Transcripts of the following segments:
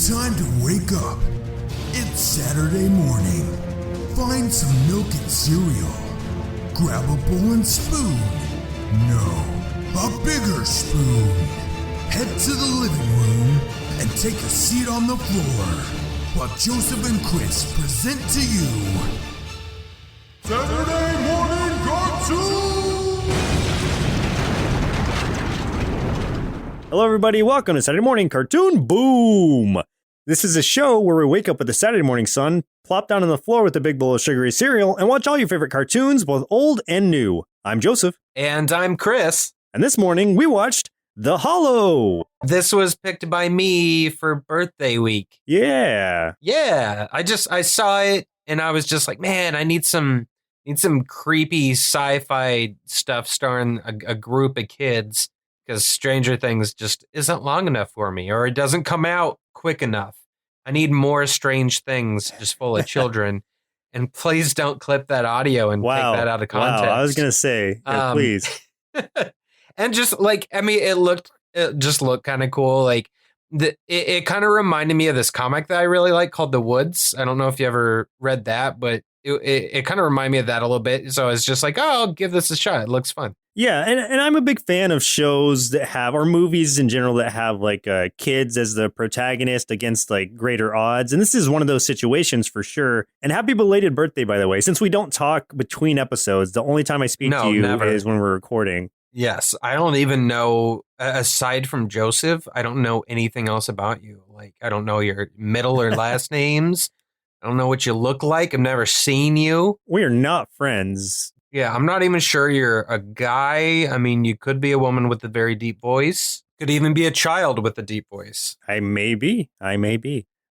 Time to wake up. It's Saturday morning. Find some milk and cereal. Grab a bowl and spoon. No, a bigger spoon. Head to the living room and take a seat on the floor while Joseph and Chris present to you Saturday Morning Cartoon! Hello everybody, welcome to Saturday Morning Cartoon Boom! This is a show where we wake up with the Saturday morning sun, plop down on the floor with a big bowl of sugary cereal, and watch all your favorite cartoons, both old and new. I'm Joseph. And I'm Chris. And this morning we watched The Hollow. This was picked by me for birthday week. Yeah. Yeah. I saw it and I was just like, man, I need some creepy sci-fi stuff starring a group of kids, because Stranger Things just isn't long enough for me, or it doesn't come out quick enough. I need more Strange Things just full of children. And please don't clip that audio and take that out of context. Wow, I was going to say, please. And just like, I mean, it just looked kind of cool. Like it kind of reminded me of this comic that I really like called The Woods. I don't know if you ever read that, but it kind of reminded me of that a little bit. So it's just like, oh, I'll give this a shot. It looks fun. Yeah, and I'm a big fan of shows that have, or movies in general that have like kids as the protagonist against like greater odds. And this is one of those situations for sure. And happy belated birthday, by the way. Since we don't talk between episodes, the only time I speak to you is when we're recording. Yes, I don't even know, aside from Joseph, I don't know anything else about you. Like, I don't know your middle or last names. I don't know what you look like. I've never seen you. We are not friends. Yeah, I'm not even sure you're a guy. I mean, you could be a woman with a very deep voice. Could even be a child with a deep voice. I may be.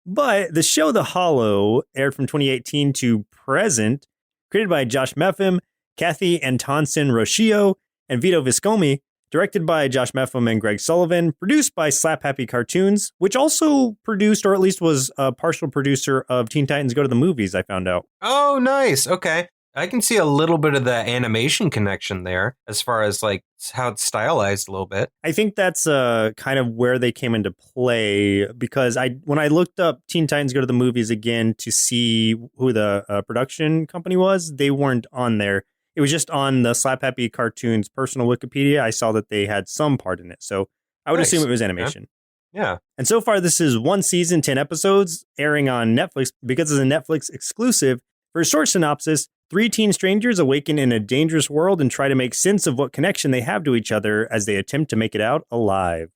But the show The Hollow aired from 2018 to present, created by Josh Meffem, Kathy Antonsen Rocio, and Vito Viscomi, directed by Josh Meffem and Greg Sullivan, produced by Slap Happy Cartoons, which also produced, or at least was a partial producer of Teen Titans Go to the Movies, I found out. Oh, nice. Okay. I can see a little bit of the animation connection there as far as like how it's stylized a little bit. I think that's kind of where they came into play, because when I looked up Teen Titans Go to the Movies again to see who the production company was, they weren't on there. It was just on the Slap Happy Cartoons personal Wikipedia. I saw that they had some part in it. So I would assume it was animation. Yeah. And so far, this is one season, 10 episodes, airing on Netflix because it's a Netflix exclusive. For a short synopsis, 3 teen strangers awaken in a dangerous world and try to make sense of what connection they have to each other as they attempt to make it out alive.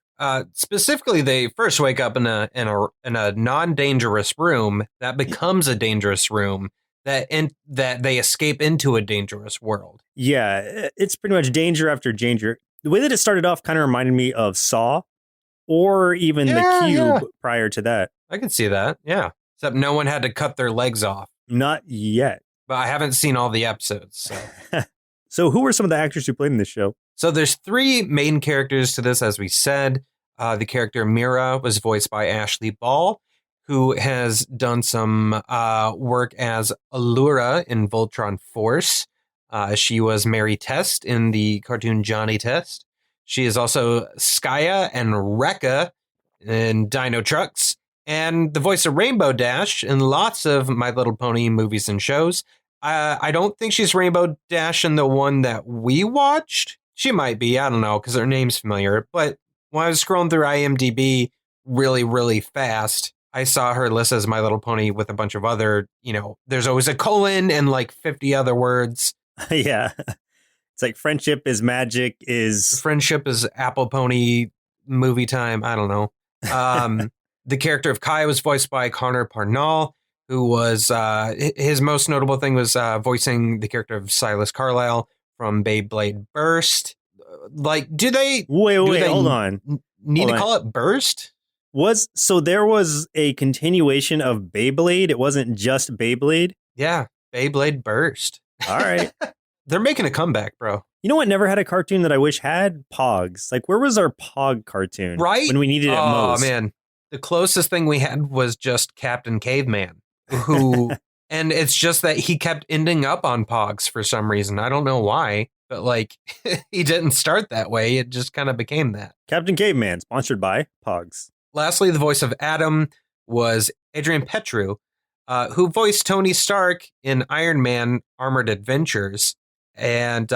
Specifically, they first wake up in a non-dangerous room that becomes a dangerous room that they escape into a dangerous world. Yeah, it's pretty much danger after danger. The way that it started off kind of reminded me of Saw, or even The Cube prior to that. I can see that, yeah. Except no one had to cut their legs off. Not yet. But I haven't seen all the episodes. So. So who were some of the actors who played in this show? So there's 3 main characters to this, as we said. The character Mira was voiced by Ashley Ball, who has done some work as Allura in Voltron Force. She was Mary Test in the cartoon Johnny Test. She is also Skaya and Rekka in Dino Trucks, and the voice of Rainbow Dash in lots of My Little Pony movies and shows. I don't think she's Rainbow Dash in the one that we watched. She might be, I don't know, because her name's familiar. But when I was scrolling through IMDb really, really fast, I saw her listed as My Little Pony with a bunch of other, there's always a colon and like 50 other words. Yeah. It's like friendship is magic is... Friendship is Apple Pony movie time. I don't know. The character of Kai was voiced by Connor Parnell, who was, his most notable thing was voicing the character of Silas Carlisle from Beyblade Burst. Like, do they... Wait, hold on. Need to call it Burst? So there was a continuation of Beyblade? It wasn't just Beyblade? Yeah, Beyblade Burst. All right. They're making a comeback, bro. You know what never had a cartoon that I wish had? Pogs. Like, where was our Pog cartoon? Right? When we needed it most. Oh, man. The closest thing we had was just Captain Caveman, who... and it's just that he kept ending up on Pogs for some reason. I don't know why, but, like, he didn't start that way. It just kind of became that. Captain Caveman, sponsored by Pogs. Lastly, the voice of Adam was Adrian Petru, who voiced Tony Stark in Iron Man Armored Adventures, and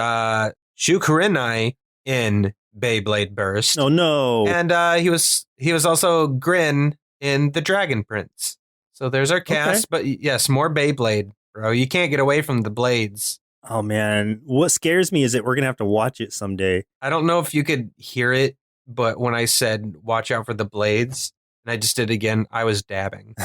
Shu Kurenai in Beyblade Burst. Oh no! And he was also Grin in The Dragon Prince. So there's our cast, but yes, more Beyblade, bro. You can't get away from the blades. Oh man, what scares me is that we're gonna have to watch it someday. I don't know if you could hear it, but when I said watch out for the blades, and I just did it again, I was dabbing.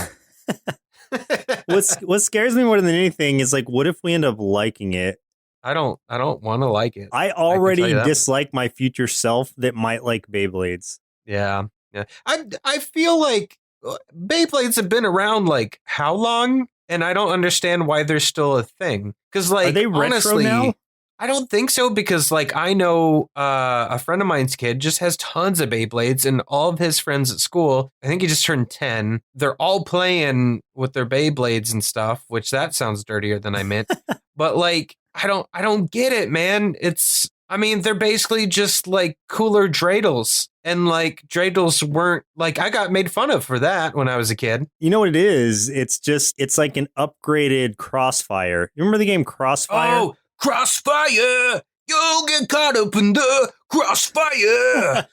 What scares me more than anything is like, what if we end up liking it? I don't want to like it. I already dislike my future self that might like Beyblades. Yeah. I feel like Beyblades have been around like how long? And I don't understand why they're still a thing. Because like, are they honestly, retro now? I don't think so, because like I know a friend of mine's kid just has tons of Beyblades, and all of his friends at school, I think he just turned 10. They're all playing with their Beyblades and stuff, which that sounds dirtier than I meant. But like, I don't get it, man. They're basically just like cooler dreidels. And like dreidels weren't like, I got made fun of for that when I was a kid. You know what it is? It's like an upgraded Crossfire. You remember the game Crossfire? Oh, Crossfire! You'll get caught up in the crossfire!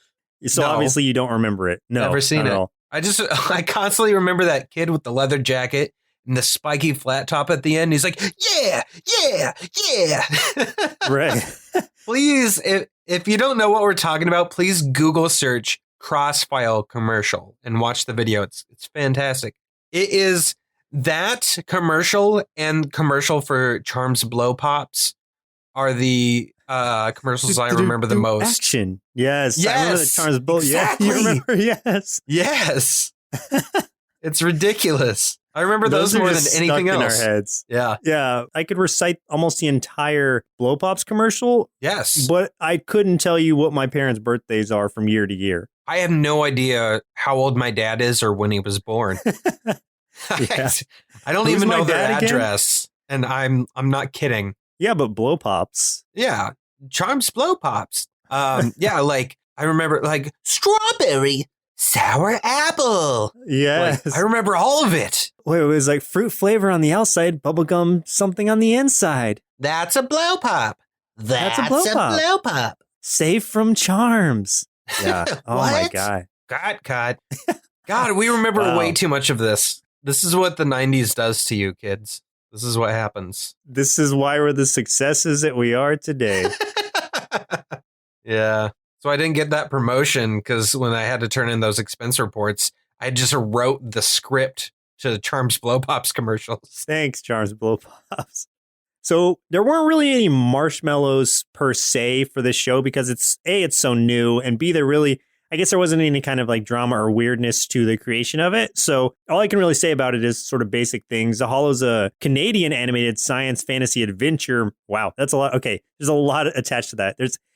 So obviously you don't remember it. No, never seen it. I constantly remember that kid with the leather jacket and the spiky flat top at the end. He's like, yeah. Right. Please, if you don't know what we're talking about, please Google search Crossfire commercial and watch the video. It's fantastic. It is that commercial and commercial for Charms Blow Pops are the commercials I remember the most. Action. Yes. I remember the Charms Blow. Exactly. Yeah, you remember? Yes. Yes. It's ridiculous. I remember those more than anything else. In our heads. Yeah. Yeah. I could recite almost the entire Blow Pops commercial. Yes. But I couldn't tell you what my parents' birthdays are from year to year. I have no idea how old my dad is or when he was born. Yeah. I don't even know their address. Again? And I'm not kidding. Yeah, but Blow Pops. Yeah. Charms Blow Pops. Yeah, like I remember like strawberry, sour apple. Yes. Like, I remember all of it. Wait, it was like fruit flavor on the outside, bubblegum something on the inside. That's a blow pop. That's a blow pop. Safe from Charms. Yeah. Oh my God. God, we remember way too much of this. This is what the 90s does to you, kids. This is what happens. This is why we're the successes that we are today. Yeah. So I didn't get that promotion because when I had to turn in those expense reports, I just wrote the script to Charms Blow Pops commercials. Thanks, Charms Blow Pops. So there weren't really any marshmallows per se for this show because it's so new, and B, I guess there wasn't any kind of like drama or weirdness to the creation of it. So all I can really say about it is sort of basic things. The Hollow's a Canadian animated science fantasy adventure. Wow, that's a lot. Okay, there's a lot attached to that.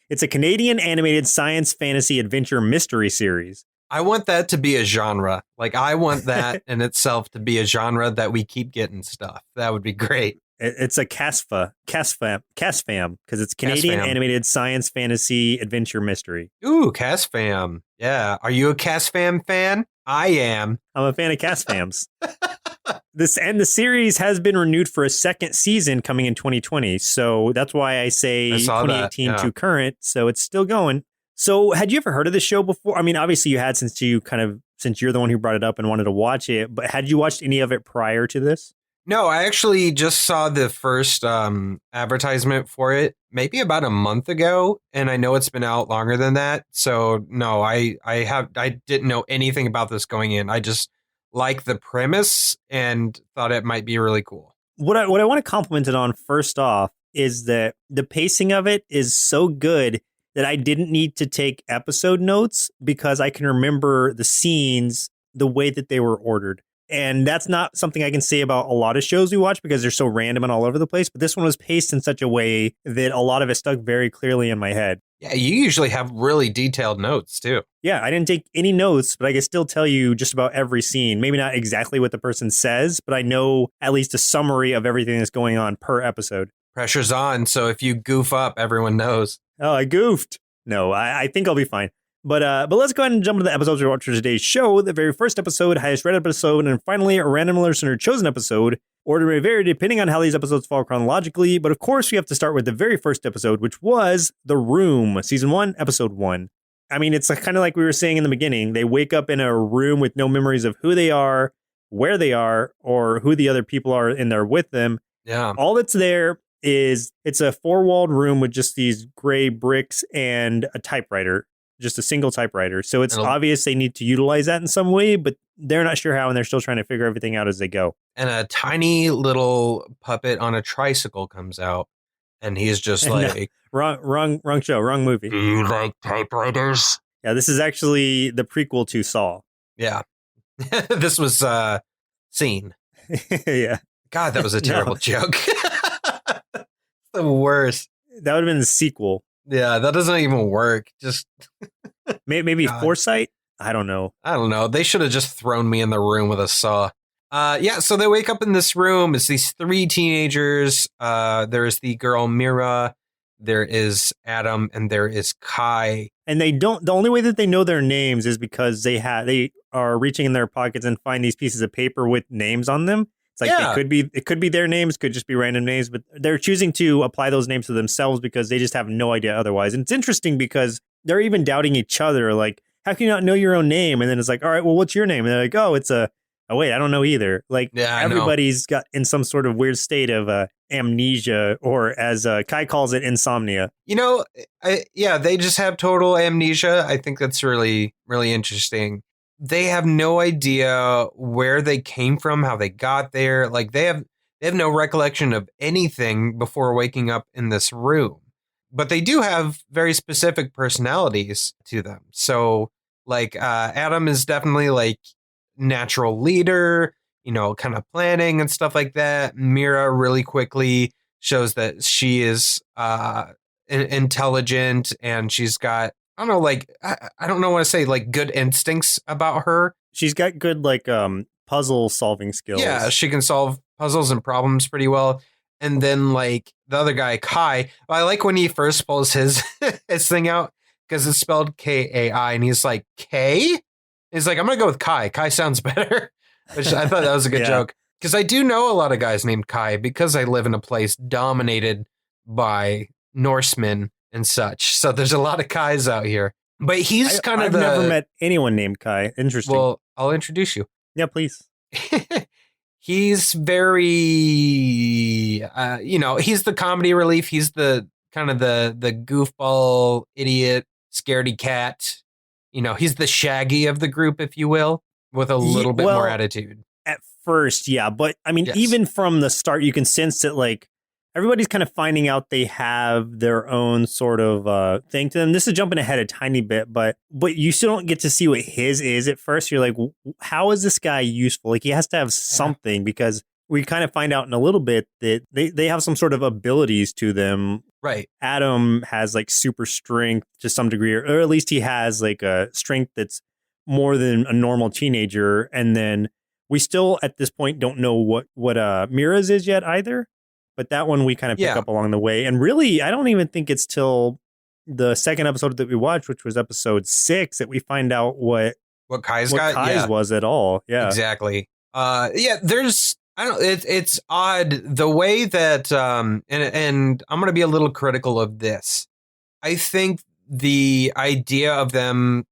It's a Canadian animated science fantasy adventure mystery series. I want that to be a genre. Like I want that in itself to be a genre that we keep getting stuff. That would be great. It's a CASFAM, because it's Canadian Animated Science Fantasy Adventure Mystery. Ooh, CASFAM. Yeah. Are you a CASFAM fan? I am. I'm a fan of CASFAMs. The series has been renewed for a second season coming in 2020. So that's why I say 2018 to current. So it's still going. So had you ever heard of this show before? I mean, obviously you had since you're the one who brought it up and wanted to watch it. But had you watched any of it prior to this? No, I actually just saw the first advertisement for it maybe about a month ago, and I know it's been out longer than that. So no, I didn't know anything about this going in. I just like the premise and thought it might be really cool. What I want to compliment it on first off is that the pacing of it is so good that I didn't need to take episode notes because I can remember the scenes the way that they were ordered. And that's not something I can say about a lot of shows we watch because they're so random and all over the place. But this one was paced in such a way that a lot of it stuck very clearly in my head. Yeah, you usually have really detailed notes, too. Yeah, I didn't take any notes, but I can still tell you just about every scene. Maybe not exactly what the person says, but I know at least a summary of everything that's going on per episode. Pressure's on, so if you goof up, everyone knows. Oh, I goofed. No, I think I'll be fine. But let's go ahead and jump into the episodes we watched for today's show. The very first episode, highest rated episode, and finally a random listener chosen episode. Order may vary depending on how these episodes fall chronologically, but of course we have to start with the very first episode, which was The Room, Season 1, Episode 1. I mean, it's kind of like we were saying in the beginning. They wake up in a room with no memories of who they are, where they are, or who the other people are in there with them. Yeah. All that's there is it's a four-walled room with just these gray bricks and a typewriter. Just a single typewriter. So it's obvious they need to utilize that in some way, but they're not sure how, and they're still trying to figure everything out as they go. And a tiny little puppet on a tricycle comes out, and he's just like... No, wrong show, wrong movie. Do you like typewriters? Yeah, this is actually the prequel to Saw. Yeah. This was Scene. Yeah. God, that was a terrible joke. The worst. That would have been the sequel. Yeah, that doesn't even work. Just maybe God. Foresight? I don't know. They should have just thrown me in the room with a saw. So they wake up in this room. It's these three teenagers. There is the girl Mira, there is Adam, and there is Kai. And the only way that they know their names is because they are reaching in their pockets and find these pieces of paper with names on them. It's like it could be their names, could just be random names, but they're choosing to apply those names to themselves because they just have no idea otherwise. And it's interesting because they're even doubting each other. Like, how can you not know your own name? And then it's like, all right, well, what's your name? And they're like, oh, wait, I don't know either. Like, everybody's got in some sort of weird state of amnesia, or as Kai calls it, insomnia. They just have total amnesia. I think that's really, really interesting. They have no idea where they came from, how they got there. Like they have no recollection of anything before waking up in this room. But they do have very specific personalities to them. So like Adam is definitely like natural leader, kind of planning and stuff like that. Mira really quickly shows that she is intelligent, and she's got, I don't know, like, I don't know what to say, like good instincts about her. She's got good, like, puzzle solving skills. Yeah, she can solve puzzles and problems pretty well. And then, like, the other guy, Kai, I like when he first pulls his thing out because it's spelled Kai, and he's like, K? He's like, I'm going to go with Kai. Kai sounds better, which I thought that was a good joke. Because I do know a lot of guys named Kai because I live in a place dominated by Norsemen and such. So there's a lot of Kais out here. But he's I've never met anyone named Kai. Interesting. Well, I'll introduce you. Yeah, please. He's very, he's the comedy relief. He's the kind of the goofball, idiot, scaredy cat. He's the Shaggy of the group, if you will, with a little bit more attitude. At first, yeah. But I mean, even from the start, you can sense that, like, everybody's kind of finding out they have their own sort of thing to them. This is jumping ahead a tiny bit, but you still don't get to see what his is at first. You're like, how is this guy useful? Like, he has to have something, because we kind of find out in a little bit that they have some sort of abilities to them. Right. Adam has like super strength to some degree, or at least he has like a strength that's more than a normal teenager. And then we still at this point don't know what Mira's is yet either. But that one we kind of pick up along the way. And really, I don't even think it's till the second episode that we watched, which was episode 6, that we find out what Kai's was at all. Yeah, exactly. There's, I don't, it's odd the way that, and I'm going to be a little critical of this. I think the idea of them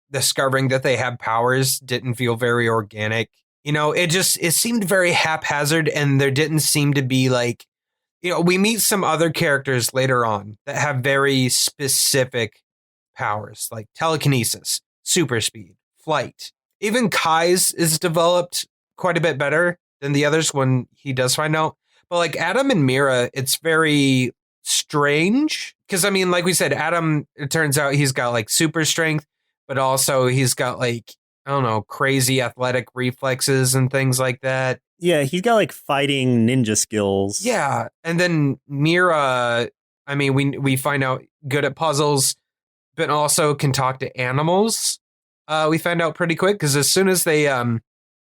discovering that they have powers didn't feel very organic. It seemed very haphazard, and there didn't seem to be like, we meet some other characters later on that have very specific powers, like telekinesis, super speed, flight. Even Kai's is developed quite a bit better than the others when he does find out. But like Adam and Mira, it's very strange. Because, I mean, like we said, Adam, it turns out he's got like super strength, but also he's got like, I don't know, crazy athletic reflexes and things like that. Yeah, he's got like fighting ninja skills. Yeah. And then Mira, I mean, we find out good at puzzles, but also can talk to animals. We find out pretty quick because as soon as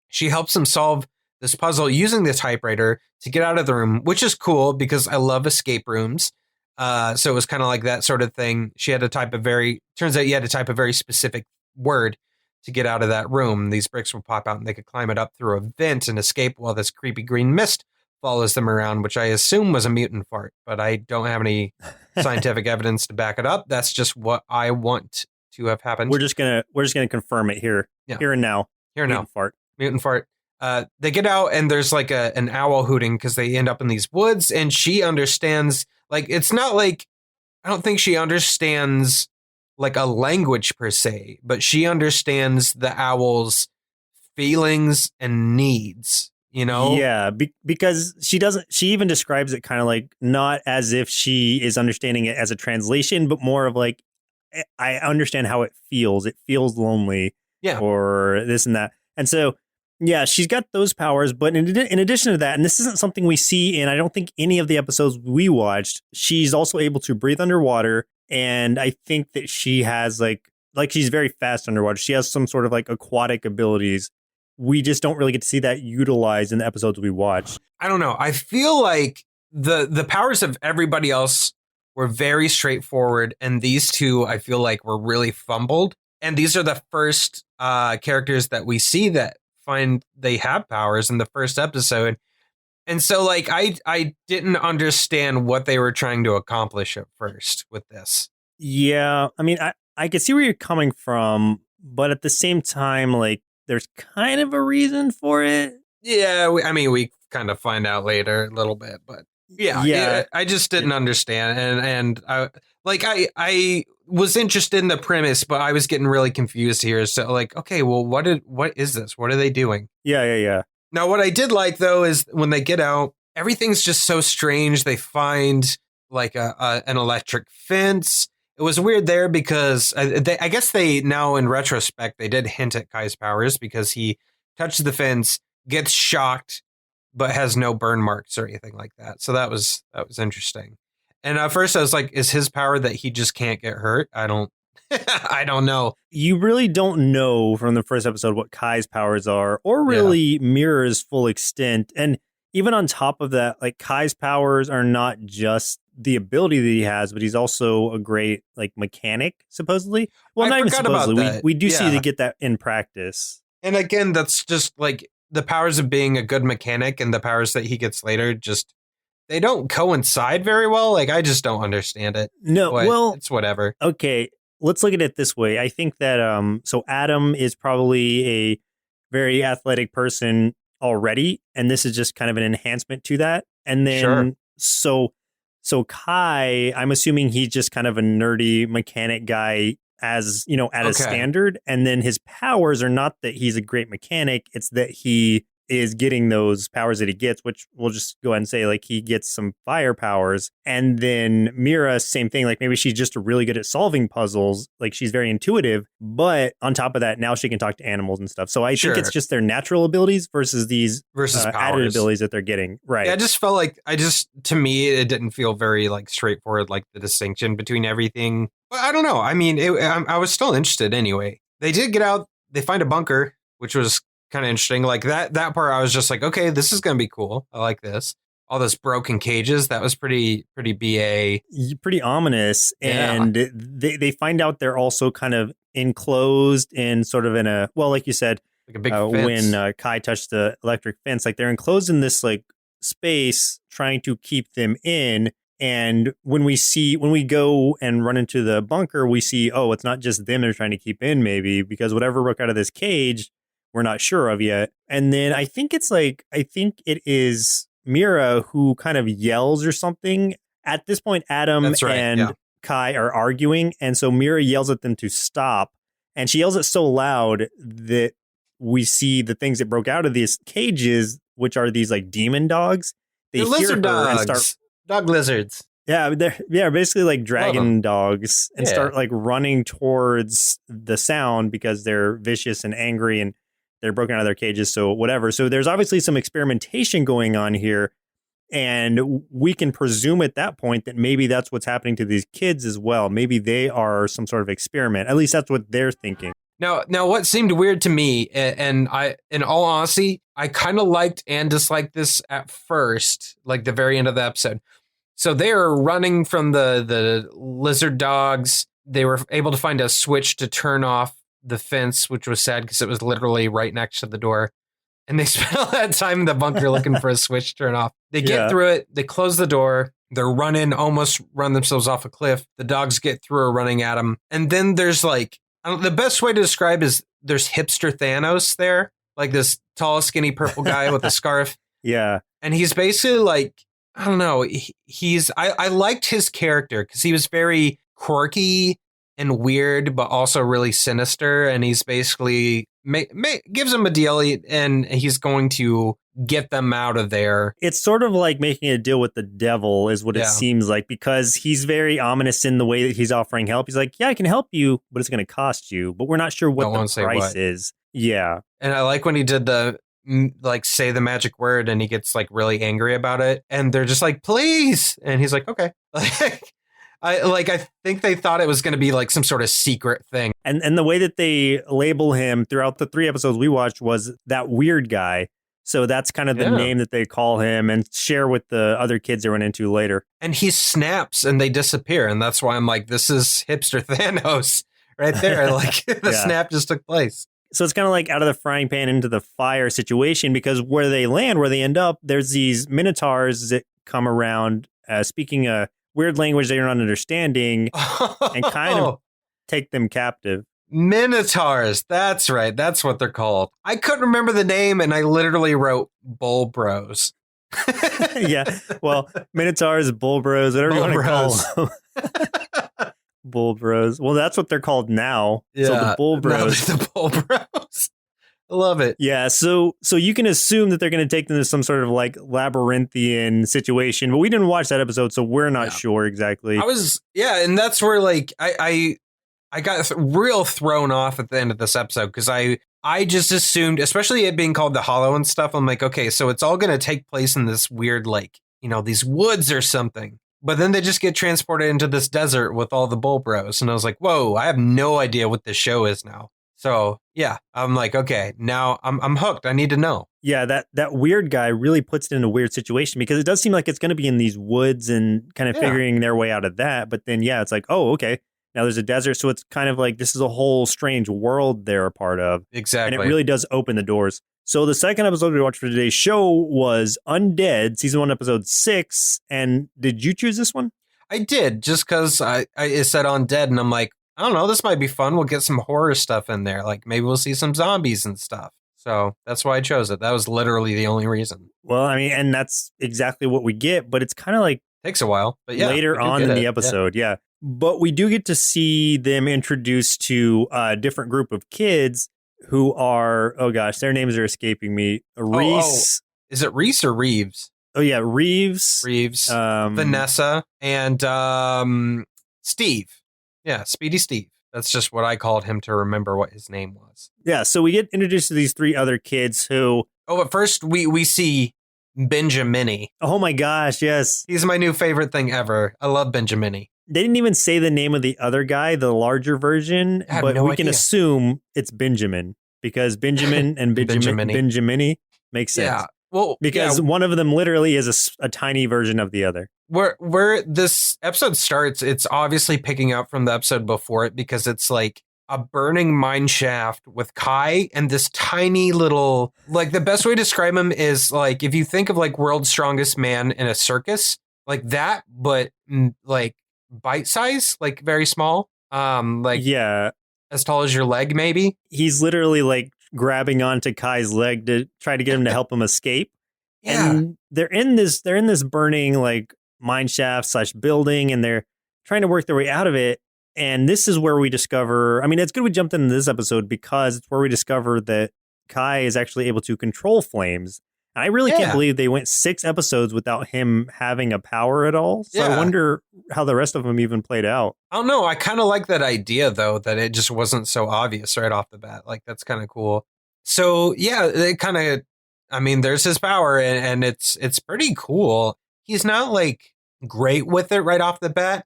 she helps him solve this puzzle using the typewriter to get out of the room, which is cool because I love escape rooms. So it was kind of like that sort of thing. She had to type turns out you had to type a very specific word to get out of that room. These bricks would pop out and they could climb it up through a vent and escape while this creepy green mist follows them around, which I assume was a mutant fart, but I don't have any scientific evidence to back it up. That's just what I want to have happened. We're just gonna confirm it here, here and now. Mutant fart. They get out and there's like an owl hooting because they end up in these woods, and she understands. Like, it's not like, I don't think she understands like a language per se, but she understands the owl's feelings and needs. Yeah, because she even describes it kind of like not as if she is understanding it as a translation, but more of like, I understand how it feels. It feels lonely, or this and that. And so, yeah, she's got those powers. But in addition to that, and this isn't something we see in, I don't think, any of the episodes we watched, she's also able to breathe underwater. And I think that she has like she's very fast underwater. She has some sort of like aquatic abilities. We just don't really get to see that utilized in the episodes we watch. I don't know. I feel like the powers of everybody else were very straightforward, and these two I feel like were really fumbled. And these are the first characters that we see that find they have powers in the first episode. And so like I didn't understand what they were trying to accomplish at first with this. Yeah, I mean, I could see where you're coming from, but at the same time, like, there's kind of a reason for it. Yeah, we kind of find out later a little bit, but yeah. I just didn't understand, and I was interested in the premise, but I was getting really confused here. So like, okay, well, what is this? What are they doing? Yeah. Now, what I did like though is when they get out, everything's just so strange. They find like an electric fence. It was weird there because I guess they now in retrospect, they did hint at Kai's powers because he touches the fence, gets shocked, but has no burn marks or anything like that. So that was interesting. And at first I was like, is his power that he just can't get hurt? I don't know. You really don't know from the first episode what Kai's powers are or really Mira's full extent. And even on top of that, like, Kai's powers are not just the ability that he has, but he's also a great like mechanic, supposedly. Well, not even supposedly. We do see to get that in practice. And again, that's just like the powers of being a good mechanic and the powers that he gets later, just they don't coincide very well. Like, I just don't understand it. No, well, it's whatever. Okay, let's look at it this way. I think that so Adam is probably a very athletic person already, and this is just kind of an enhancement to that. And then so Kai, I'm assuming he's just kind of a nerdy mechanic guy, as you know, at a standard. And then his powers are not that he's a great mechanic, it's that he is getting those powers that he gets, which we'll just go ahead and say, like, he gets some fire powers. And then Mira, same thing, like, maybe she's just really good at solving puzzles, like, she's very intuitive, but on top of that, now she can talk to animals and stuff. So I think it's just their natural abilities versus these added abilities that they're getting. Right. Yeah, I just felt like to me, it didn't feel very like straightforward, like the distinction between everything. But I don't know. I mean, I was still interested anyway. They did get out, they find a bunker, which was kind of interesting. Like that part, I was just like, okay, this is going to be cool. I like this. All those broken cages, that was pretty BA. Pretty ominous. Yeah. And they find out they're also kind of enclosed in sort of in a, well, like you said, like a big fence. When Kai touched the electric fence, like they're enclosed in this like space trying to keep them in. And when we go and run into the bunker, we see, oh, it's not just them they're trying to keep in, maybe, because whatever broke out of this cage, we're not sure of yet. And then I think it is Mira who kind of yells or something. At this point, Adam and Kai are arguing. And so Mira yells at them to stop. And she yells it so loud that we see the things that broke out of these cages, which are these like demon dogs. They're lizard dogs. Dog lizards. Yeah, they're basically like dragon dogs, and start like running towards the sound because they're vicious and angry and they're broken out of their cages. So whatever. So there's obviously some experimentation going on here, and we can presume at that point that maybe that's what's happening to these kids as well. Maybe they are some sort of experiment. At least that's what they're thinking. Now, what seemed weird to me, and I, in all honesty, I kind of liked and disliked this at first, like the very end of the episode. So they are running from the lizard dogs. They were able to find a switch to turn off the fence, which was sad because it was literally right next to the door. And they spent all that time in the bunker looking for a switch to turn off. They get through it. They close the door. They're running, almost run themselves off a cliff. The dogs get through or running at them. And then there's like, the best way to describe is there's hipster Thanos there, like this tall, skinny purple guy with a scarf. Yeah. And he's basically like, I don't know. I liked his character because he was very quirky and weird, but also really sinister. And he's basically gives him a deal and he's going to get them out of there. It's sort of like making a deal with the devil is what it seems like, because he's very ominous in the way that he's offering help. He's like, yeah, I can help you, but it's going to cost you. But we're not sure what the price is. Yeah. And I like when he did the say the magic word and he gets like really angry about it and they're just like, please. And he's like, okay. I think they thought it was going to be like some sort of secret thing. And the way that they label him throughout the 3 episodes we watched was that weird guy. So that's kind of the name that they call him and share with the other kids they run into later. And he snaps and they disappear. And that's why I'm like, this is hipster Thanos right there. Like the snap just took place. So it's kind of like out of the frying pan into the fire situation, because where they end up, there's these minotaurs that come around speaking a weird language they're not understanding and kind of take them captive. Minotaurs. That's right. That's what they're called. I couldn't remember the name and I literally wrote Bull Bros. Yeah. Well, Minotaurs, Bull Bros, whatever you want to call them. Bull Bros. Well, that's what they're called now. Yeah. So the Bull Bros. The Bull Bros. I love it. Yeah. So you can assume that they're going to take them to some sort of like labyrinthian situation, but we didn't watch that episode, so we're not sure exactly. And that's where like I got real thrown off at the end of this episode because I just assumed, especially it being called the Hollow and stuff, I'm like, okay, so it's all going to take place in this weird, like, these woods or something. But then they just get transported into this desert with all the Bull Bros. And I was like, whoa, I have no idea what this show is now. So, yeah, I'm like, okay, now I'm hooked. I need to know. Yeah, that weird guy really puts it in a weird situation because it does seem like it's going to be in these woods and kind of figuring their way out of that. But then, it's like, oh, okay. Now there's a desert, so it's kind of like this is a whole strange world they're a part of. Exactly. And it really does open the doors. So the second episode we watched for today's show was Undead, season 1, episode 6. And did you choose this one? I did, just because it said Undead, and I'm like, I don't know, this might be fun. We'll get some horror stuff in there. Like maybe we'll see some zombies and stuff. So that's why I chose it. That was literally the only reason. Well, I mean, and that's exactly what we get, but it's kind of like takes a while, but later on in the episode. Yeah. But we do get to see them introduced to a different group of kids who are, oh gosh, their names are escaping me. Reese. Is it Reese or Reeves? Oh yeah, Reeves. Vanessa, and Steve. Yeah, Speedy Steve. That's just what I called him to remember what his name was. Yeah, so we get introduced to these 3 other kids who... Oh, but first we see Benjamini. Oh my gosh, yes. He's my new favorite thing ever. I love Benjamini. They didn't even say the name of the other guy, the larger version, but we can assume it's Benjamin because Benjamin and Benjamini makes sense. Yeah, well, because one of them literally is a tiny version of the other. Where this episode starts, it's obviously picking up from the episode before it because it's like a burning mine shaft with Kai and this tiny little, like the best way to describe him is like if you think of like World's Strongest Man in a circus, like that, but like bite size, like very small, as tall as your leg maybe. He's literally like grabbing onto Kai's leg to try to get him to help him escape. And they're in this burning like mine shaft / building, and they're trying to work their way out of it. And this is where we discover, I mean, it's good we jumped into this episode because it's where we discover that Kai is actually able to control flames. I really can't believe they went 6 episodes without him having a power at all. So I wonder how the rest of them even played out. I don't know. I kind of like that idea, though, that it just wasn't so obvious right off the bat. Like, that's kind of cool. So, yeah, it kind of, I mean, there's his power and it's pretty cool. He's not like great with it right off the bat,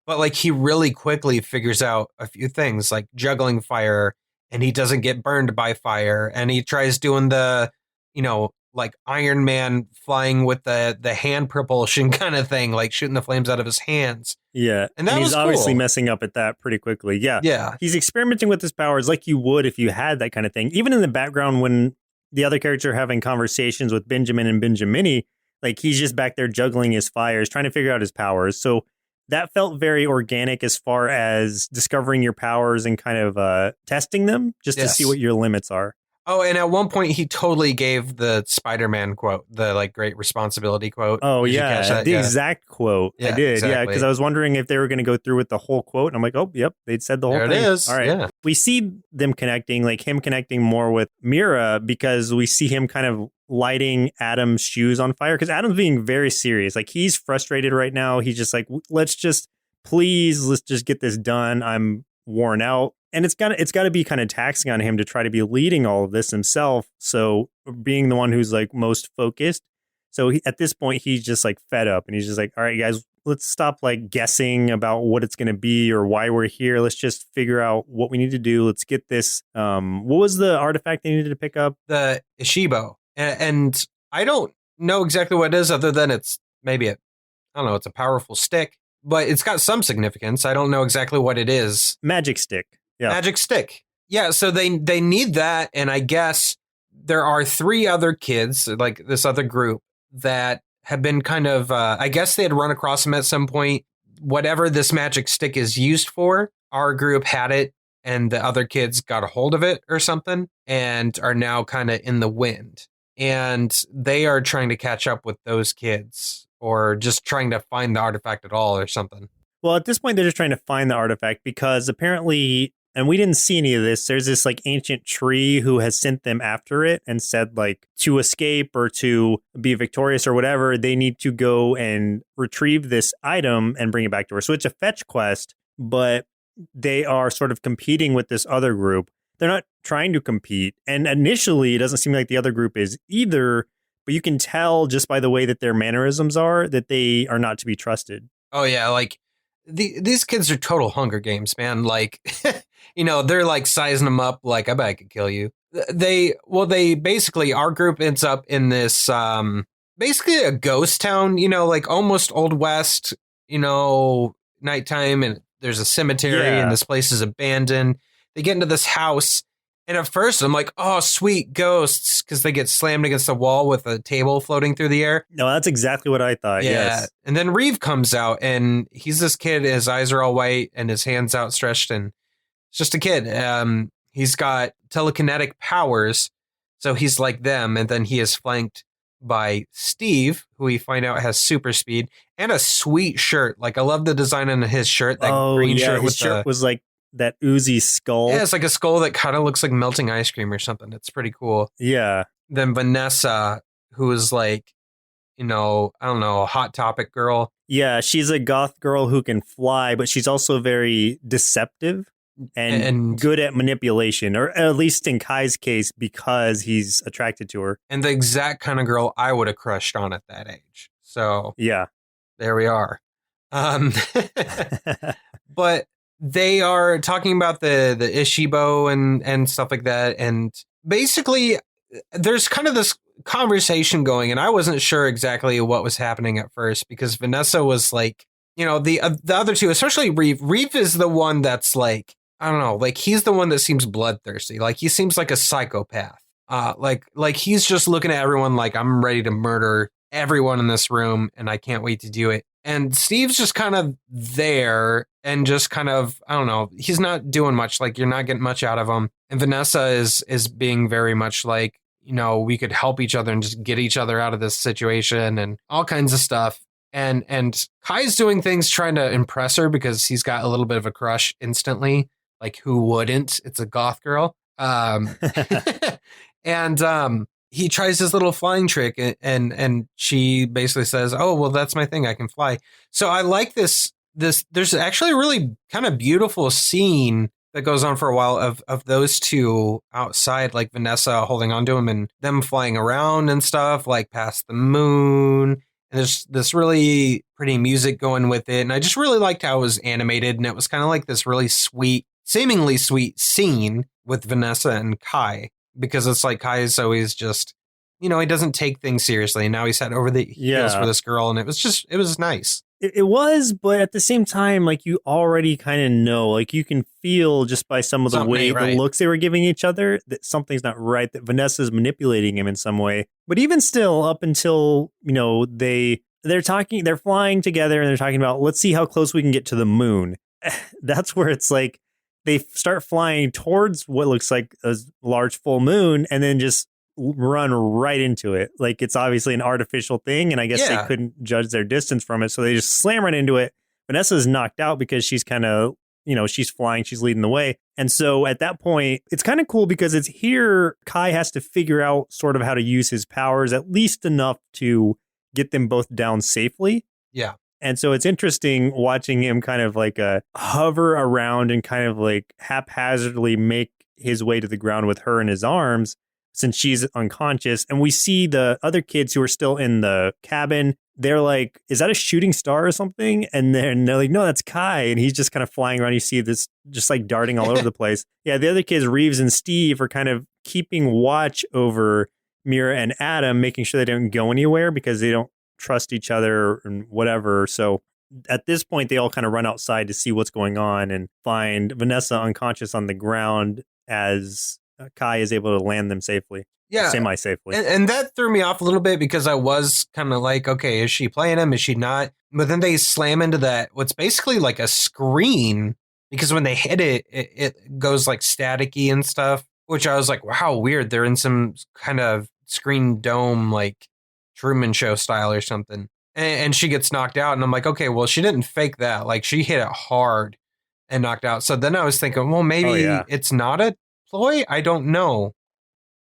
but like he really quickly figures out a few things like juggling fire and he doesn't get burned by fire. And he tries doing the, like Iron Man flying with the hand propulsion kind of thing, like shooting the flames out of his hands. Yeah. And that he's was obviously cool. messing up at that pretty quickly. Yeah. Yeah. He's experimenting with his powers like you would if you had that kind of thing. Even in the background when the other characters are having conversations with Benjamin and Benjamini, like he's just back there juggling his fires, trying to figure out his powers. So that felt very organic as far as discovering your powers and kind of testing them just to see what your limits are. Oh, and at one point he totally gave the Spider-Man quote, the like great responsibility quote. Oh, Did you yeah. catch that? The exact quote. Yeah, I did. exactly. Yeah. Because I was wondering if they were going to go through with the whole quote. And I'm like, oh, yep. They'd said the whole There thing. it is. All right. Yeah. We see them connecting, like him connecting more with Mira because we see him kind of lighting Adam's shoes on fire because Adam's being very serious. Like he's frustrated right now. He's just like, let's just get this done. I'm worn out. And it's got to be kind of taxing on him to try to be leading all of this himself. So being the one who's like most focused. So at this point, he's just like fed up and he's just like, all right, guys, let's stop like guessing about what it's going to be or why we're here. Let's just figure out what we need to do. Let's get this. What was the artifact they needed to pick up? The Ishibo. And I don't know exactly what it is other than it's maybe I don't know, it's a powerful stick, but it's got some significance. I don't know exactly what it is. Magic stick. Yeah. Magic stick. Yeah, so they need that, and I guess there are 3 other kids, like this other group, that have been kind of, I guess they had run across them at some point. Whatever this magic stick is used for, our group had it, and the other kids got a hold of it or something, and are now kind of in the wind. And they are trying to catch up with those kids, or just trying to find the artifact at all or something. Well, at this point, they're just trying to find the artifact because apparently, and we didn't see any of this, there's this like ancient tree who has sent them after it and said like to escape or to be victorious or whatever, they need to go and retrieve this item and bring it back to her. So it's a fetch quest, but they are sort of competing with this other group. They're not trying to compete. And initially, it doesn't seem like the other group is either, but you can tell just by the way that their mannerisms are that they are not to be trusted. Oh, yeah, like these kids are total Hunger Games, man. Like, you know, they're like sizing them up like, I bet I could kill you. They basically, our group ends up in this, basically a ghost town, you know, like almost Old West, you know, nighttime, and there's a cemetery and this place is abandoned. They get into this house. And at first I'm like, oh, sweet ghosts, because they get slammed against the wall with a table floating through the air. No, that's exactly what I thought. Yeah. Yes. And then Reeve comes out and he's this kid. His eyes are all white and his hands outstretched. And it's just a kid. He's got telekinetic powers. So he's like them. And then he is flanked by Steve, who we find out has super speed and a sweet shirt. Like, I love the design on his shirt. That green shirt. His shirt was like that oozy skull. Yeah, it's like a skull that kind of looks like melting ice cream or something. It's pretty cool. Yeah. Then Vanessa, who is like, you know, I don't know, a Hot Topic girl. Yeah, she's a goth girl who can fly, but she's also very deceptive and good at manipulation, or at least in Kai's case, because he's attracted to her. And the exact kind of girl I would have crushed on at that age. So yeah, there we are. But they are talking about the Ishibo and stuff like that. And basically, there's kind of this conversation going, and I wasn't sure exactly what was happening at first because Vanessa was like, you know, the other two, especially Reeve. Reeve is the one that's like, I don't know, like he's the one that seems bloodthirsty. Like he seems like a psychopath. Like he's just looking at everyone like, I'm ready to murder everyone in this room and I can't wait to do it. And Steve's just kind of there and just kind of, I don't know, he's not doing much. Like you're not getting much out of him. And Vanessa is being very much like, you know, we could help each other and just get each other out of this situation and all kinds of stuff. And Kai's doing things trying to impress her because he's got a little bit of a crush instantly. Like who wouldn't? It's a goth girl. And he tries his little flying trick and she basically says, oh, well, that's my thing. I can fly. So I like this. There's actually a really kind of beautiful scene that goes on for a while of those two outside, like Vanessa holding onto him and them flying around and stuff, like past the moon. And there's this really pretty music going with it. And I just really liked how it was animated. And it was kind of like this really sweet, seemingly sweet scene with Vanessa and Kai, because it's like Kai is always just, he doesn't take things seriously. And now he's head over the heels for this girl. And it was nice. It was, but at the same time, like, you already kind of know, like, you can feel just by some of the the looks they were giving each other that something's not right, that Vanessa's manipulating him in some way. But even still, up until, they're flying together and they're talking about, let's see how close we can get to the moon. That's where it's like they start flying towards what looks like a large full moon and then just run right into it. Like, it's obviously an artificial thing, and I guess they couldn't judge their distance from it, so they just slam right into it. Vanessa's knocked out because she's kind of, she's flying, she's leading the way. And so at that point, it's kind of cool because it's here Kai has to figure out sort of how to use his powers, at least enough to get them both down safely. Yeah. And so it's interesting watching him kind of like hover around and kind of like haphazardly make his way to the ground with her in his arms, since she's unconscious. And we see the other kids who are still in the cabin. They're like, is that a shooting star or something? And then they're like, no, that's Kai. And he's just kind of flying around. You see this just like darting all over the place. Yeah, the other kids, Reeves and Steve, are kind of keeping watch over Mira and Adam, making sure they don't go anywhere because they don't trust each other and whatever. So at this point, they all kind of run outside to see what's going on and find Vanessa unconscious on the ground as Kai is able to land them safely. Yeah. Semi-safely. And that threw me off a little bit because I was kind of like, okay, is she playing him? Is she not? But then they slam into that, what's basically like a screen, because when they hit it, it goes like staticky and stuff, which I was like, wow, weird. They're in some kind of screen dome, like Truman Show style or something. And she gets knocked out. And I'm like, okay, well, she didn't fake that. Like, she hit it hard and knocked out. So then I was thinking, well, maybe it's not a ploy. I don't know.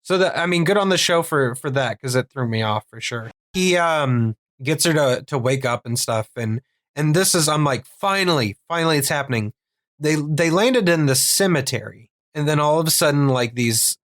So good on the show for that, because it threw me off for sure. He gets her to wake up and stuff, and this is, I'm like, finally it's happening. They landed in the cemetery, and then all of a sudden, like, these